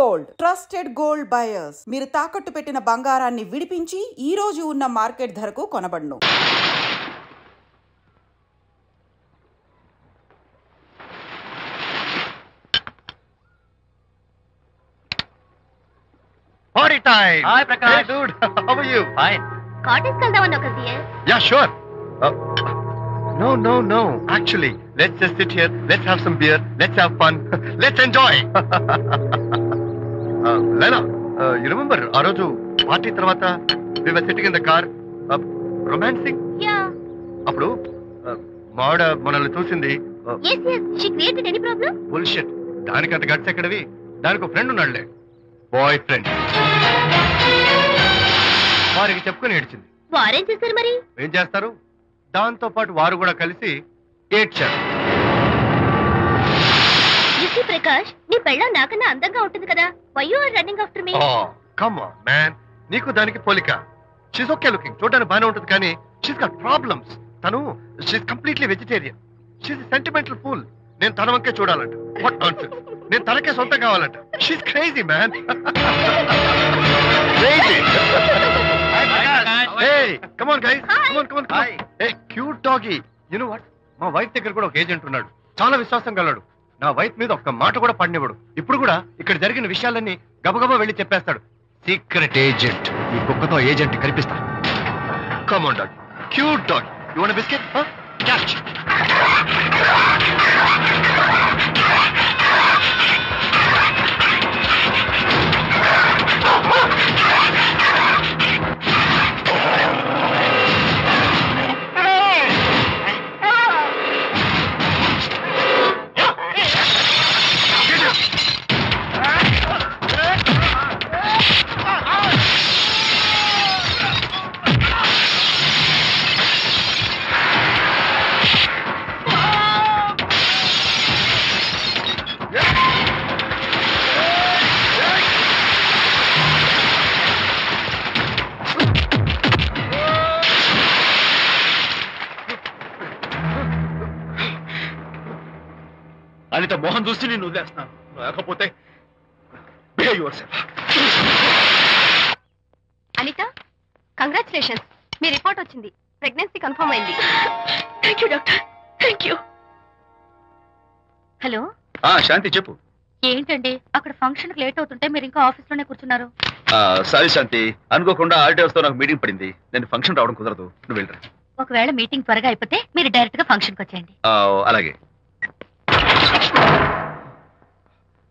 Gold, trusted gold buyers. మీరు తాకట్టు పెట్టిన బంగారాన్ని విడిపించి ఈ రోజు ఉన్న మార్కెట్ ధరకు కొనబడును. Party time! Hi, Prakash. Hey, dude. How are you? Fine. Cottage kaldavanno kasiye. Yeah, sure. No. Actually, let's just sit here. Let's have some beer. Let's have fun. Let's enjoy. Lena, you remember Aroju party tarvata we were sitting in the car, romancing? Yeah. Appudu Maada manalni chusindi. Yes. She created any problem? Bullshit. Danikanta guts ekkadavi? Daniko friend unnadle. Boy friend వారికి చెప్పుకొని ఏడ్చింది. వారేం చేశారు మరి? ఏం చేస్తారు, దాంతో పాటు వారు కూడా కలిసి ఏడ్చారు. యూసీ ప్రకాష్, నీ పెళ్ళం నాకన్నా అందంగా ఉంటుంది కదా. Why you are running after me? Come on man, నీకు దానికి పోలిక. షీస్ ఓకే లుకింగ్, చూడడానికి బాగానే ఉంటుంది, కానీ షీస్ గాట్ ప్రాబ్లమ్స్. తను she's completely vegetarian. She's sentimental pool. నేను తన వంకే చూడాలంట. What nonsense. నేను తనకే సొంతం కావాలంట. She's crazy man. Crazy. Hey, come on guys. Come on. Hey, cute doggy. You know what? మా వైఫ్ దగ్గర కూడా ఒక ఏజెంట్ ఉన్నాడు. చాలా విశ్వాసం గలడు. నా వైఫ్ మీద ఒక్క మాట కూడా పడినివ్వడు. ఇప్పుడు కూడా ఇక్కడ జరిగిన విషయాలన్నీ గబగబా వెళ్ళి చెప్పేస్తాడు. Secret agent. ఈ కుక్కతో ఏజెంట్ కనిపిస్తా. Come on dog. Cute dog. You want a biscuit? Huh? Catch. Anitha Mohan చూసి నేను వదిలేస్తున్నాను. లేకపోతే అనిత, కంగ్రాచులేషన్స్. మీ రిపోర్ట్ వచ్చింది. ప్రెగ్నెన్సీ కన్ఫర్మ్ అయింది. Thank you doctor. Thank you. Hello Shanti చెప్పు. ఏంటండి అక్కడ ఫంక్షన్ కి లేట్ అవుతుంటే మీరు ఇంకా ఆఫీస్ లోనే కూర్చున్నారు? సారీ శాంతి, అనుకోకుండా ఆర్టీఎస్ తో నాకు మీటింగ్ పడింది. నేను ఫంక్షన్ రావడం కుదరదు. నువ్వు వెళ్ళరా. ఒకవేళ మీటింగ్ త్వరగా అయిపోతే మీరు డైరెక్ట్ గా ఫంక్షన్ కి వచ్చేయండి. అలాగే.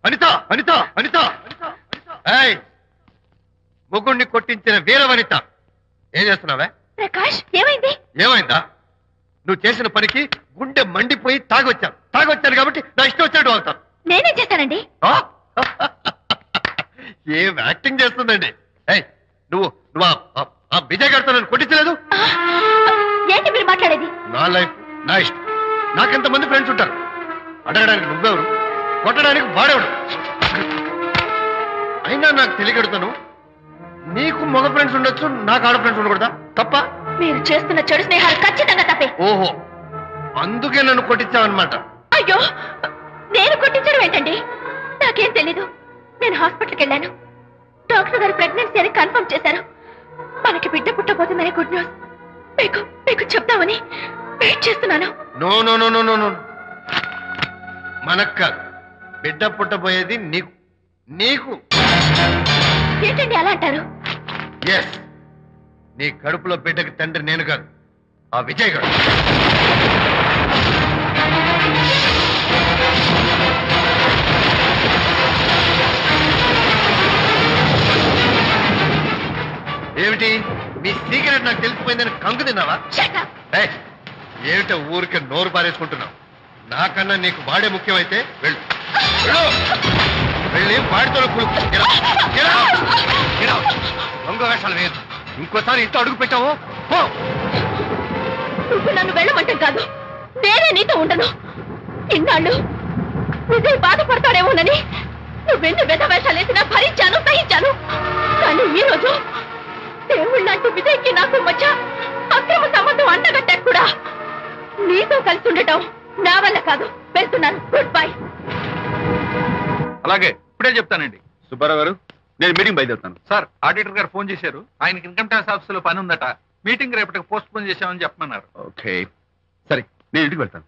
అనిత ముగ్గుడిని కొట్టించిన వీర వనిత, ఏం చేస్తున్నావే? ప్రకాష్, ఏమైంది? ఏమైందా? నువ్వు చేసిన పనికి గుండె మండిపోయి తాగొచ్చాను కాబట్టి నా ఇష్టం వచ్చాడు అవుతాను. నేనేం చేశానండి? ఏం యాక్టింగ్ చేస్తుందండి. నువ్వు ఆ విజయ్ గారితో నన్ను కొట్టించలేదు. ఏంటి మీరు మాట్లాడేది? నా లైఫ్ నా ఇష్టం. నాకెంతమంది ఫ్రెండ్స్ ఉంటారు. అడగడానికి నువ్వెవరు, కొట్టడానికి వాడేవాడు. అయినా నాకు తెలియగడుతాను, నీకు మగ ఫ్రెండ్స్ ఉండొచ్చు, నాకు ఆడ ఫ్రెండ్స్ ఉండకూడదా? తప్ప? మీరు చేస్తున్న చెడు స్నేహాలు ఖచ్చితంగా తప్పే. ఓహో, అందుకే నన్ను కొట్టించావన్నమాట. అయ్యో, నేను కొట్టించడం ఏంటండి? నాకేం తెలీదు. నేను హాస్పిటల్కి వెళ్ళాను. డాక్టర్ గారు ప్రెగ్నెన్సీ అని కన్ఫర్మ్ చేశారు. మనకి బిడ్డ పుట్టబోతుందని గుడ్ న్యూస్ మీకు చెప్తామని వెయిట్ చేస్తున్నాను. నో, మనక్క బిడ్డ పుట్టబోయేది నీకు. ఏంటండి అలా అంటారు? ఎస్, నీ కడుపులో బిడ్డకి తండ్రి నేను కాదు, ఆ విజయ్ గారు. ఏమిటి మీ సీక్రెట్ నాకు తెలిసిపోయిందని కంగు తిన్నావా? ఏమిటో ఊరికే నోరు పారేసుకుంటున్నావు. నాకన్నా నీకు వాడే ముఖ్యమైతే వెళ్ళు. వెళ్ళి వాడితో దొంగ వేషాలు వేయదు. ఇంకోసారి ఇంట్లో అడుగు పెట్టావు. నువ్వు నన్ను వెళ్ళమంటాం కాదు, నేనే నీతో ఉండను. ఇన్నాళ్ళు విజయ్ బాధపడతాడేమోనని నువ్వెన్ని వెద వేషాలు వేసినా భరించాను, సహించాను. కానీ ఈ రోజు దేవుళ్ళంటూ విజయ్కి నాకు మధ్య అక్రమ సంబంధం అంటగట్టా కూడా. నీతో కలిసి ఉండటం నా వల్ల కాదు. వెళ్తున్నాను. Good bye. అలాగే, ఇప్పుడే చెప్తానండి. సుబ్బారావు గారు, నేను మీటింగ్ బయలుదేరుతాను. సార్, ఆడిటర్ గారు ఫోన్ చేశారు. ఆయనకి ఇన్కమ్ ట్యాక్స్ ఆఫీస్ లో పని ఉందట. మీటింగ్ రేపటికి పోస్ట్ పోన్ చేశామని చెప్పమన్నారు. ఓకే, సరే, నేను ఇంటికి వెళ్తాను.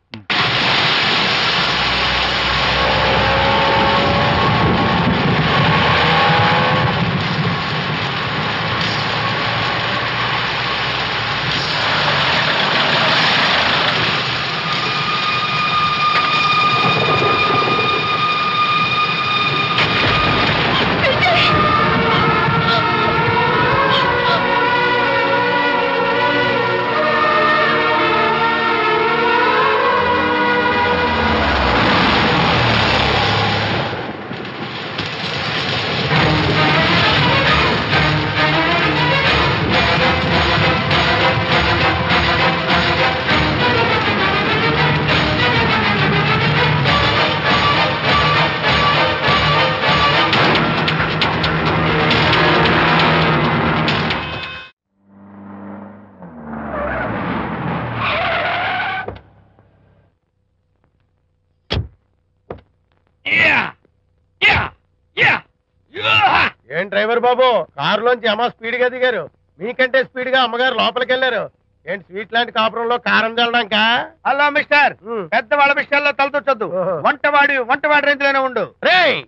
ఏం డ్రైవర్ బాబు, కారులోంచి అమ్మ స్పీడ్ గా దిగారు, మీకంటే స్పీడ్ గా అమ్మగారు లోపలికి వెళ్ళారు. ఏంటి స్వీట్ లాంటి కాపురంలో కారం చల్లడానికా? హలో మిస్టర్, పెద్దవాళ్ళ విషయాల్లో తలదొచ్చొద్దు. వంటవాడి రేంజ్ లోనే ఉండు. రేయ్,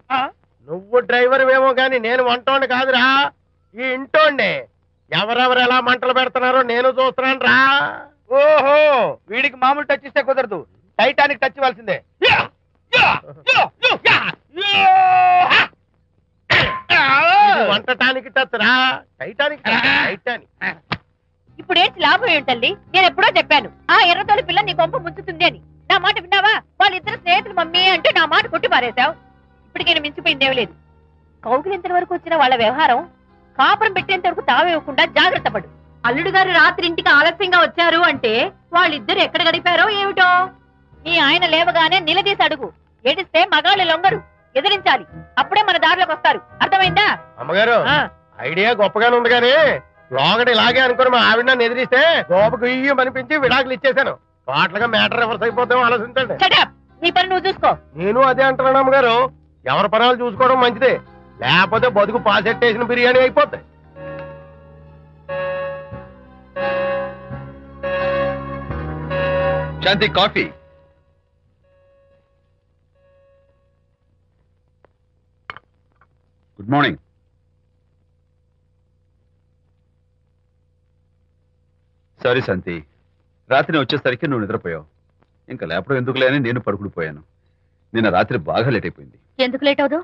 నువ్వు డ్రైవర్ ఏమో గాని నేను వంటోండి కాదురా, ఈ ఇంటోండి. ఎవరెవరు ఎలా మంటలు పెడుతున్నారో నేను చూస్తున్నాను రా. ఓహో, వీడికి మామూలు టచ్ ఇస్తే కుదరదు, టైటానిక్ టచ్ ఇవ్వాల్సిందే. ఇది వంటటానికి టచ్ రా, టైటానిక్ టైటానిక్. ఇప్పుడు ఏంటి లాభం ఏంటల్లి? నేను ఎప్పుడో చెప్పాను ఆ ఎర్రతోలి పిల్ల నీ కొంప ముంచుతుంది అని. నా మాట విన్నావా? వాళ్ళిద్దరు స్నేహితులు మమ్మీ అంటే నా మాట కొట్టి పారేశావు. ఇప్పటికైనా మించిపోయిందేం లేదు. కౌగిలింత వరకు వచ్చిన వాళ్ళ వ్యవహారం కాపురం పెట్టేంత వరకు తావేవ్వకుండా జాగ్రత్త పడు. అల్లుడు గారు రాత్రి ఇంటికి ఆలస్యంగా వచ్చారు అంటే వాళ్ళిద్దరు ఎక్కడ గడిపారో ఏమిటో. నీ ఆయన లేవగానే నిలదీసి అడుగు. ఏడిస్తే మగాళ్ళు లొంగరు, ఎదిరించాలి. అప్పుడే మన దారిలోకి వస్తారు. అర్థమైందా? అమ్మగారు, ఐడియా గొప్పగానే ఉంది కానీ లోగడి ఇలాగే అనుకుని మా ఆవిడ నన్ను ఎదిరిస్తే గోపకు ఇయ్యం అనిపించి విడాకులు ఇచ్చేశాను. పాటలుగా మ్యాటర్ రివర్స్ అయిపోతాం, ఆలోచించండి. నీ పని నువ్వు చూసుకో. నేను అదే అంటున్నాను అమ్మగారు, ఎవరి పనాలు చూసుకోవడం మంచిదే, లేకపోతే బతుకు పాసెట్టేసిన బిర్యానీ అయిపోతాయి. శాంతి, కాఫీ. Good morning. సారీ శాంతి, రాత్రి వచ్చేసరికి నువ్వు నిద్రపోయావు. ఇంకా లేపడం ఎందుకులే అని నేను పడుకుడిపోయాను. నిన్న రాత్రి బాగా లేట్ అయిపోయింది. ఎందుకు లేట్ అవదు?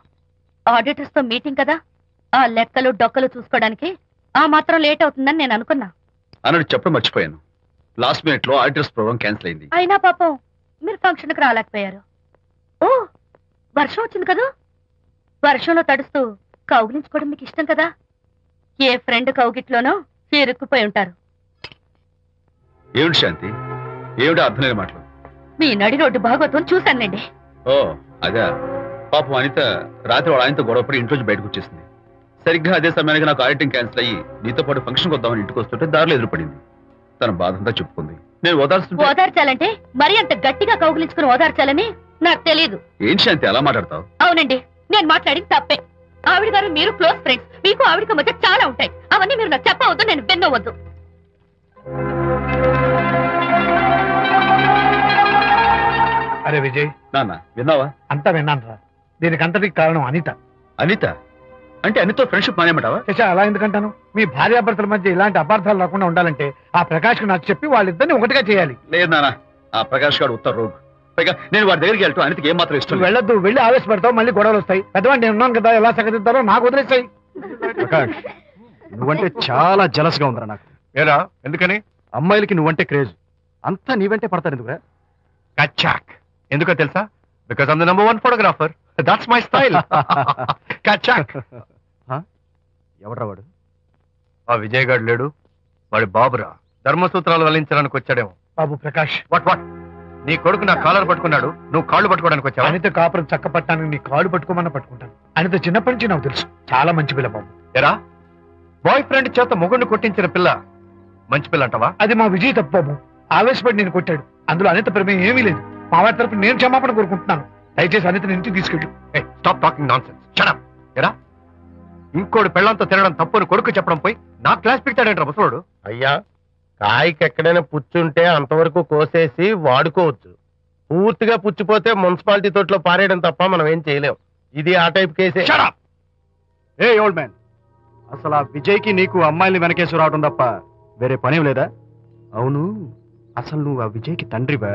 ఆడిటర్స్ తో మీటింగ్ కదా, ఆ లెక్కలు డొక్కలు చూసుకోవడానికి ఆ మాత్రం లేట్ అవుతుందని నేను అనుకున్నా. అన్నట్టు చెప్పడం మర్చిపోయాను. లాస్ట్ మినిట్ లో ఆడిటర్స్ ప్రోగ్రామ్ క్యాన్సిల్ అయింది. అయినా పాపం మీరు ఫంక్షన్ కి రాలేకపోయారు. ఓ, వర్షం వచ్చింది కదా, వర్షంలో తడుస్తూ కౌగిలించుకోవడం మీకు ఇష్టం కదా. ఏ ఫ్రెండ్ కౌగిట్లోనో ఇరుక్కుపోయి ఉంటారు. ఏమిటి శాంతి, ఏమిటి అర్థం లేని మాటలు? మీ నడి రోడ్డు భాగవతం చూశానండి. ఓ అదే, పాపం అనిత రాత్రి వాళ్ళ ఆయనతో గొడవపడి ఇంట్లోంచి బయటకు వచ్చేసింది. సరిగ్గా అదే సమయానికి నాకు ఆడిటింగ్ క్యాన్సిల్ అయ్యి నీతో పాటు ఫంక్షన్కి వద్దామని ఇంటికి వస్తుంటే దారిలో ఎదురుపడింది. తన బాధంతా చెప్పుకుంది. నేను ఓదార్చాలంటే మరి అంత గట్టిగా కౌగిలించుకుని ఓదార్చాలని నాకు తెలియదు. ఏం శాంతి అలా మాట్లాడతావు? అవునండి, నేను మాట్లాడింది తప్పే. ఆవిడ గారు మీరు క్లోజ్ ఫ్రెండ్స్, మీకు ఆవిడకి మధ్య చాలా ఉంటాయి. అవన్నీ మీరు నాకు చెప్పవద్దు, నేను విన్నవద్దు. అరే విజయ్, నాన్న విన్నావా? అంతా విన్నాను రా. దీనికి అంతటికి కారణం అనిత. అనిత అంటే అనితో ఫ్రెండ్షిప్ మానేమంటావా? అలా ఎందుకంటాను? మీ భార్యాభర్తల మధ్య ఇలాంటి అపార్థాలు రాకుండా ఉండాలంటే ఆ ప్రకాష్ నాకు చెప్పి వాళ్ళిద్దరిని ఒకటిగా చేయాలి. లేదు నాన్న, ఆ ప్రకాష్ గారు ఉత్తర రోగ్. పైగా నేను వాడి దగ్గరికి వెళ్తాను, అనితకి ఏం మాత్రం ఇష్టం. వెళ్ళొద్దు, వెళ్ళి ఆవేశపడతావు, మళ్ళీ గొడవలు వస్తాయి. పెద్దవాడు నేను ఉన్నాను కదా, ఎలా సగదిద్దారో నాకు వదిలేస్తాయి. ప్రకాష్, నువ్వంటే చాలా జలస్ గా ఉందిరా నాకు. ఏరా ఎందుకని? అమ్మాయిలకి నువ్వంటే క్రేజ్, అంతా నీవంటే పడతారు ఎందుకురా? కచ్చాక్. ఎందుకో తెలుసా? Because I'm the number 1 photographer. That's my style. కచ్చాక్. ఎవడ్రా వాడు? ఆ విజయ్ గారు లేడు, వాడి బాబురా. ధర్మసూత్రాలు వల్లించడానికి వచ్చాడేమో. బాబు ప్రకాష్, వాట్ నీ కొడుకు నా కాలర్ పట్టుకున్నాడు, నువ్వు కాళ్ళు పట్టుకోవడానికి వచ్చావా? అనిత కాపురం చక్క పట్టానికి నీ కాళ్ళు పట్టుకోమన్నా పట్టుకుంటాను. అనిత చిన్నప్పటి నుంచి నాకు తెలుసు, చాలా మంచి పిల్ల బాబు. ఎరా, బాయ్ ఫ్రెండ్ చేత మొగుడిని కొట్టించిన పిల్ల మంచి పిల్ల అంటావా? అది మా విజయ్ తప్పు బాబు. ఆవేశపడి నేను కొట్టాడు, అందులో అనిత ప్రమేయం ఏమీ లేదు. మా వారి తరపు నేను క్షమాపణ కోరుకుంటున్నాను. దయచేసి అనితని ఇంటికి తీసుకెళ్ళు. Stop talking nonsense. Shut up. ఎరా, ఇంకోటి పెళ్ళంతో తినడం తప్పుని కొడుకు చెప్పడం పోయి నా క్లాస్ పెడతాడంటారా ముసలోడు? అయ్యా, కాయకి ఎక్కడైనా పుచ్చుంటే అంతవరకు కోసేసి వాడుకోవచ్చు. పూర్తిగా పుచ్చిపోతే మున్సిపాలిటీ తోటలో పారేయడం తప్ప మనం ఏం చేయలేం. ఇది ఆ టైప్ కేసే. ఏ ఓల్డ్ మ్యాన్, అసలు ఆ విజయ్కి నీకు అమ్మాయిని వెనకేసి రావడం తప్ప వేరే పనేం లేదా? అవును, అసలు నువ్వు ఆ విజయ్కి తండ్రివా,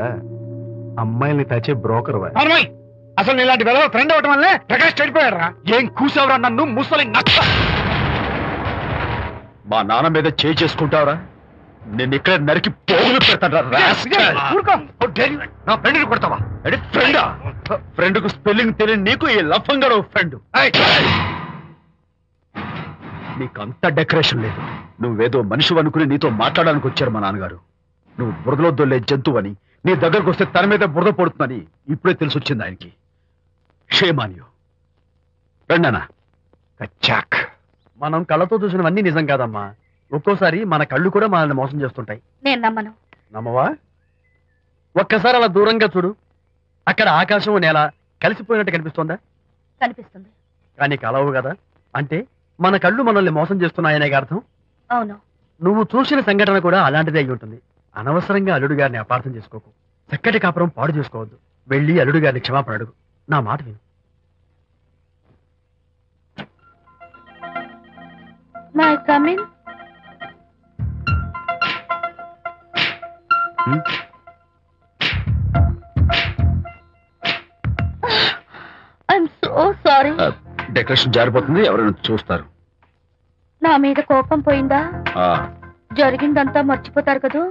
అమ్మాయిల్ని తెచ్చే బ్రోకర్వా? అసలు ఇలాంటి వెధవ ఫ్రెండ్ అవటం వల్లే ప్రకాష్ చెడిపోయాడు రా. ఏం కూసావురా నన్ను ముసలి నచ్చ? మా నాన్న మీద చేయి చేసుకుంటావురా? నేను ఇక్కడ నరికి పోగులు పెడతాను. నా ఫ్రెండ్ని కొడతావా? ఫ్రెండా? ఫ్రెండ్ కు స్పెల్లింగ్ తెలియని నీకు ఈ లఫంగా ఫ్రెండ్. నీకంత డెకరేషన్ లేదు. నువ్వేదో మనిషి అనుకుని నీతో మాట్లాడడానికి వచ్చారు మా నాన్నగారు. నువ్వు బురదలో దొల్లే జంతువు అని, నీ దగ్గరకు వస్తే తన మీద బురద పడుతుందని ఇప్పుడే తెలిసి వచ్చింది ఆయనకి. షేమాన్యు రండనా. కచ్చాక్. మనం కళ్ళతో చూసినవన్నీ నిజం కాదమ్మా. ఒక్కోసారి మన కళ్ళు కూడా మనల్ని మోసం చేస్తుంటాయి. నేను నమ్మను. నమ్మవా? ఒక్కసారి అలా దూరంగా చూడు. అక్కడ ఆకాశం నేల కలిసిపోయినట్టు కనిపిస్తోందా? కనిపిస్తుంది. కానీ కలవు కదా. అంటే మన కళ్ళు మనల్ని మోసం చేస్తున్నాయనే అర్థం. అవును. నువ్వు చూసిన సంఘటన కూడా అలాంటిదే అయి ఉంటుంది. అనవసరంగా అల్లుడు గారిని అపార్థం చేసుకోకు. చక్కటి కాపురం పాడు చేసుకోవద్దు. వెళ్ళి అల్లుడు గారిని క్షమాపణ అడుగు. నా మాట విను. May come in. I'm so sorry. Decoration జారిపోతుంది, ఎవరైనా చూస్తారు. నా మీద కోపం పోయిందా? ఆ, జరిగిందంతా మర్చిపోతారు కదూ?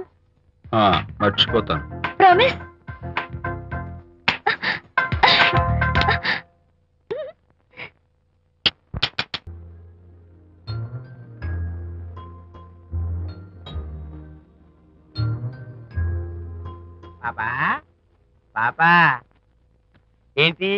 ఆ, మర్చిపోతాను. ప్రామిస్. పాపా పాపా, ఏంటి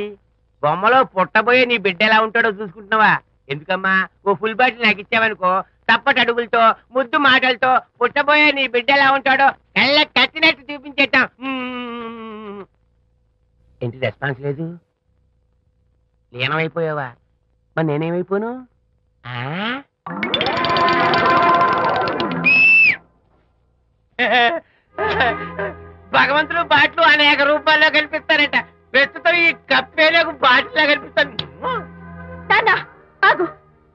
బొమ్మలో పుట్టబోయే నీ బిడ్డ ఎలా ఉంటాడో చూసుకుంటున్నావా? ఎందుకమ్మా, ఓ ఫుల్ బాటిల్ నాకు ఇచ్చావనుకో, తప్పటి అడుగులతో ముద్దు మాటలతో పుట్టబోయే నీ బిడ్డ ఎలా ఉంటాడో కళ్ళ కట్టినట్టు చూపించేటాం. ఏంటి రెస్పాన్స్ లేదు? లీనమైపోయావా? మరి నేనేమైపోను? భగవంతుడు బాట్లు అనేక రూపాల్లో కనిపిస్తారట. ప్రస్తుతం ఈ కప్పేలకు బాటిల్లా కనిపిస్తాను. ఆగు,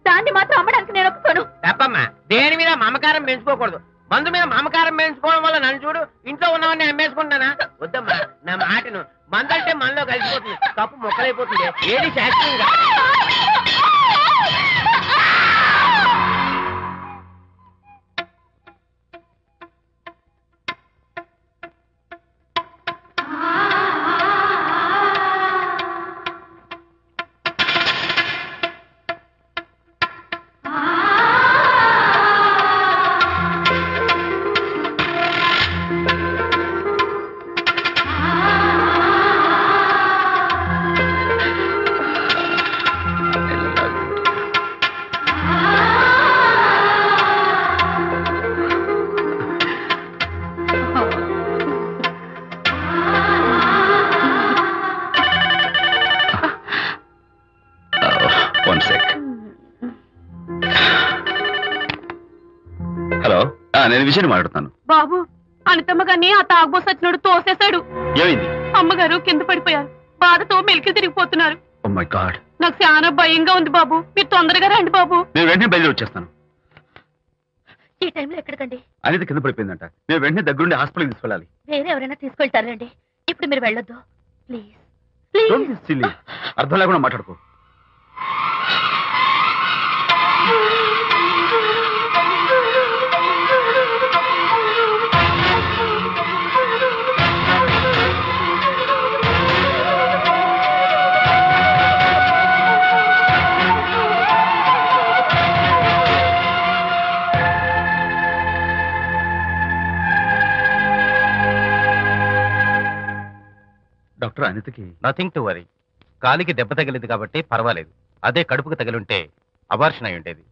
దాన్ని మాత్రం అమ్మడానికి నేను ఒప్పుకోను. తప్పమ్మా, దేని మీద మమకారం పెంచుకోకూడదు. మందు మీద మమకారం పెంచుకోవడం వల్ల నన్ను చూడు, ఇంట్లో ఉన్నవన్నీ అమ్మేసుకుంటానా? వద్దమ్మా, నా మాటను. మందంటే మనలో కలిసిపోతుంది, కప్పు మొక్కలైపోతుంది. ఏది శాస్త్రీయంగా నేను విజయని మాట్లాడుతాను. బాబు, అనితమ్మ గారిని ఆ తాగుబోసు వచ్చినోడు తోసేశాడు. ఏమైంది? అమ్మగారు కింద పడిపోయారు. బాధతో మెలికి తిరిగిపోతున్నారు. ఓ మై గాడ్, నాకు చాలా భయంగా ఉంది బాబు. మీరు తొందరగా రండి బాబు. నేను వెంటనే బయలుదేరి వచ్చేస్తాను. ఈ టైంలో ఎక్కడికండి? అనిత కింద పడిపోయిందంట. నేను వెంటనే దగ్గరుండి హాస్పిటల్కి తీసుకెళ్ళాలి. వేరే ఎవరైనా తీసుకెళ్తారండి. ఇప్పుడు మీరు వెళ్ళొద్దు ప్లీజ్. అర్థం లేకుండా మాట్లాడుకో. డాక్టర్, అనితకి నథింగ్ టు వరీ. కాలికి దెబ్బ తగిలింది కాబట్టి పర్వాలేదు. అదే కడుపుకు తగిలింటే అబార్షన్ అయి ఉండేది.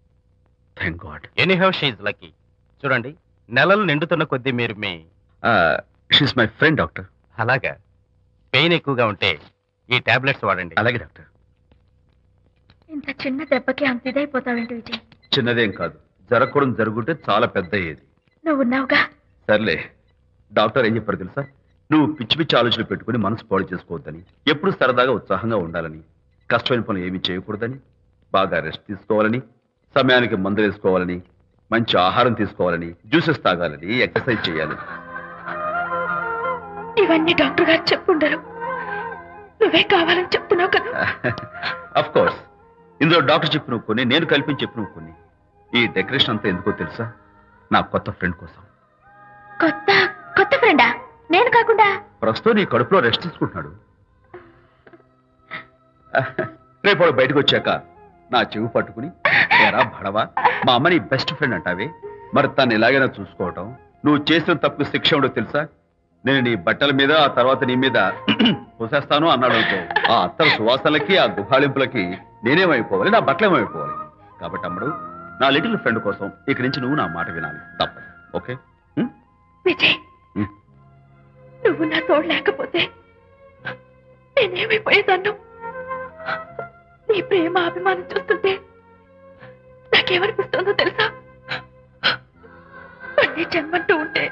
Thank God. Anyhow she is lucky. చూడండి, నెలలు నిండుతున్న కొద్దీ మీరు మీ షీస్ మై ఫ్రెండ్ డాక్టర్. అలాగా. పెయిన్ ఎక్కువగా ఉంటే ఈ టాబ్లెట్స్ వాడండి. అలాగే డాక్టర్. ఇంత చిన్న దెబ్బకి అంత ఇదైపోతావేంటి విజయ్? చిన్నదేం కాదు, జరగకూడదు జరుగుంటే చాలా పెద్ద అయ్యేది. నువ్వున్నావుగా. సర్లే, డాక్టర్ ఏం చెప్పారు తెలుసా? నువ్వు పిచ్చి పిచ్చి ఆలోచనలు పెట్టుకుని మనసు పాడు చేసుకోవద్దని, ఎప్పుడు సరదాగా ఉత్సాహంగా ఉండాలని, కష్టమైన పనులు ఏమీ చేయకూడదని, బాగా రెస్ట్ తీసుకోవాలని, సమయానికి మందులు వేసుకోవాలని, మంచి ఆహారం తీసుకోవాలని, జ్యూసెస్ తాగాలని, ఎక్సర్సైజ్ చేయాలి. ఇవన్నీ డాక్టర్ గారు చెప్పుండరు, నువ్వే కావాలని చెప్తున్నావు కదా. అఫ్ కోర్స్, ఇందులో డాక్టర్ చెప్పిన కొన్ని, నేను కల్పించి చెప్పిన కొన్ని. ఈ డెకరేషన్ అంతా ఎందుకో తెలుసా? నా కొత్త ఫ్రెండ్ కోసం. కొత్త కొత్త ఫ్రెండా? నేను కాకుండా? ప్రస్తుతం నీ కడుపులో రెస్ట్ తీసుకుంటున్నాడు. రేపు వాడు బయటకు వచ్చాక నా చెవి పట్టుకుని, ఎరా భడవా, మా అమ్మ నీ బెస్ట్ ఫ్రెండ్ అంటావే, మరి తను ఎలాగైనా చూసుకోవటం. నువ్వు చేసిన తప్పు శిక్ష ఉండో తెలుసా? నేను నీ బట్టల మీద, ఆ తర్వాత నీ మీద పోసేస్తాను అన్నాడు అనుకో, ఆ అత్తల సువాసనలకి, ఆ గుహాళింపులకి నేనేమైపోవాలి, నా బట్టలేమైపోవాలి. కాబట్టి అమ్మడు, నా లిటిల్ ఫ్రెండ్ కోసం ఇక్కడి నుంచి నువ్వు నా మాట వినాలి, తప్పదు. ఓకే విజయ్, నువ్వు నా తోడు లేకపోతే నేనేమైపోయేదాన్ను. నీ ప్రేమ అభిమానం చూస్తుంటే నాకేమనిపిస్తుందో తెలుసా? మళ్ళీ జన్మంటూ ఉంటే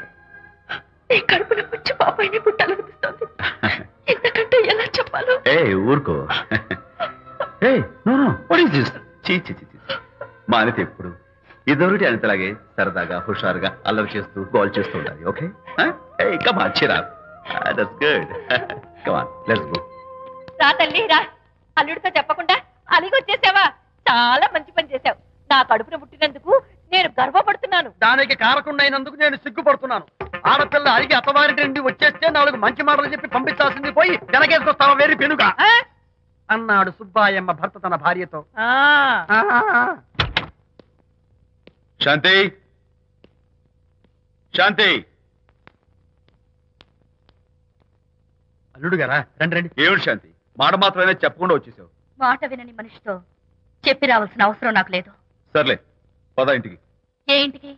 నీ కడుపున పుచ్చి పాపాయిని పుట్టాలనిపిస్తుంది. ఇంతకంటే ఎలా చెప్పాలో? ఏ ఊరుకో. మా అనిత ఎప్పుడు ఇదొకటి అనితలాగే సరదాగా, హుషారుగా, అల్లరి చేస్తూ, గోల్ చేస్తూ ఉండాలి. ఓకే, కమాన్, చిరా. That's good. Come on, let's go. రా తల్లి రా. అల్లుడితో చెప్పకుండా అలిగొచ్చేసావా? చాలా మంచి పని చేశావు. నా కడుపున పుట్టినందుకు నేను గర్వపడుతున్నాను. దానికి కారకుండా అయినందుకు నేను సిగ్గుపడుతున్నాను. ఆడపిల్ల అడిగి అత్తవారి నుండి వచ్చేస్తే 4 మంచి మాటలు చెప్పి పంపించాల్సింది పోయి వెనకేసుకొస్తావా వేరు పెనుగా అన్నాడు సుబ్బాయమ్మ భర్త తన భార్యతో. శాంతి, శాంతి. అల్లుడు గారా, రండి రండి. ఏమిటి శాంతి, మాట మాత్రమే చెప్పకుండా వచ్చేసావు? మాట వినని మనిషితో చెప్పి రావాల్సిన అవసరం నాకు లేదు. సర్లే, పద ఇంటికి. ఏ ఇంటికి?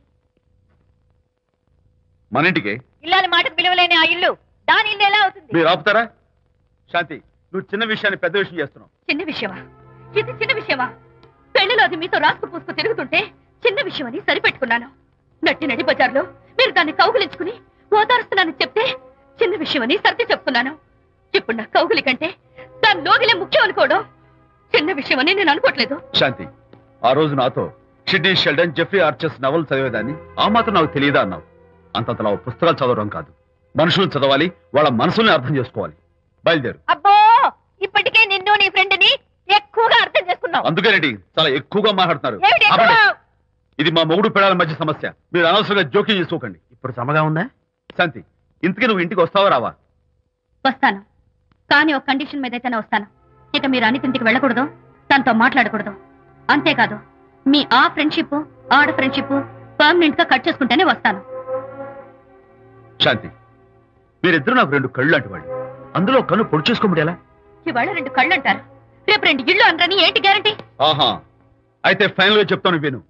మన ఇంటికి. ఇల్లాలి మాటకు విలువలేని ఆ ఇల్లు, దాని ఇల్లు ఎలా అవుతుంది? మీరు ఆపుతారా? శాంతి, నువ్వు చిన్న విషయాన్ని పెద్ద విషయం చేస్తున్నావు. చిన్న విషయమా? ఇది చిన్న విషయమా? పెళ్లిలో అది మీతో రాసుకు పూసుకు తిరుగుతుంటే చిన్న విషయమని సరిపెట్టుకున్నాను. నడి బజార్లో మీరు దాన్ని కౌగులించుకుని ఓదారుస్తున్నానని చెప్తే చిన్న విషయమని సర్ది చెప్తున్నాను. ఇప్పుడు నా కౌగులి కంటే దాని లోగిలే ముఖ్యం అనుకోవడం చిన్న విషయమని నేను అనుకోవట్లేదు. శాంతి, ఆ రోజు నాతో షిడ్నీ షెల్డన్, జెఫ్రీ ఆర్చర్స్ నవలు చదివేదాన్ని, ఆ మాత్రం నాకు తెలియదా అన్నావు. అంతంతలా పుస్తకాలు చదవడం కాదు, మనుషులు చదవాలి, వాళ్ళ మనసుల్ని అర్థం చేసుకోవాలి. బయలుదేరు. అబ్బో, ఇప్పటికే నిన్ను నీ ఫ్రెండ్ ని ఎక్కువగా అర్థం చేసుకున్నావు. అందుకేనండి చాలా ఎక్కువగా మాట్లాడుతున్నారు. ఇది మా మొగుడు పిల్లల మధ్య సమస్య, మీరు అనవసరంగా జోక్యం చేసుకోకండి. ఇప్పుడు సమగా ఉందా? శాంతి, ఇంతకీ నువ్వు ఇంటికి వస్తావా రావా? వస్తాను, కానీ ఒక కండిషన్ మీద అయితేనే వస్తాను. ఇక మీరు అనితింటికి వెళ్ళకూడదు, తనతో మాట్లాడకూడదు. అంతేకాదు, మీ ఆ ఫ్రెండ్షిప్, ఆడ ఫ్రెండ్షిప్ పర్మనెంట్ గా కట్ చేసుకుంటేనే వస్తాను. శాంతి, మీరిద్దరు నాకు 2 కళ్ళు లాంటి వాళ్ళు, అందులో కన్ను పొడి చేసుకోమడి ఎలా? ఇవాళ 2 కళ్ళు అంటారు, రేపు 2 ఇళ్ళు అంటారని ఏంటి గ్యారంటీ? ఆహా, అయితే ఫైనల్ గా చెప్తాను విను.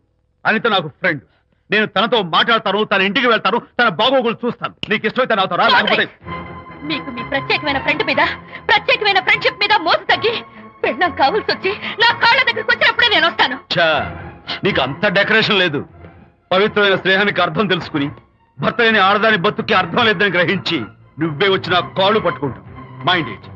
అనిత నాకు ఫ్రెండ్, నేను తనతో మాట్లాడతాను, తన ఇంటికి వెళ్తాను, తన బాగోగులు చూస్తాను. నీకు ఇష్టమైతే నాతో రా, లేకపోతే. మీకు మీ ప్రత్యేకమైన ఫ్రెండ్ మీద, ప్రత్యేకమైన ఫ్రెండ్షిప్ మీద మోసు తగ్గి పెళ్ళం కావాల్సి వచ్చి నా కాళ్ళ దగ్గరికి వచ్చినప్పుడే నేను వస్తాను. నీకు అంత డెకరేషన్ లేదు. పవిత్రమైన స్నేహానికి అర్థం తెలుసుకుని, భర్త లేని ఆడదాని బతుక్కి అర్థం లేదని గ్రహించి నువ్వే వచ్చి నా కాళ్ళు పట్టుకుంటావు. Mind it.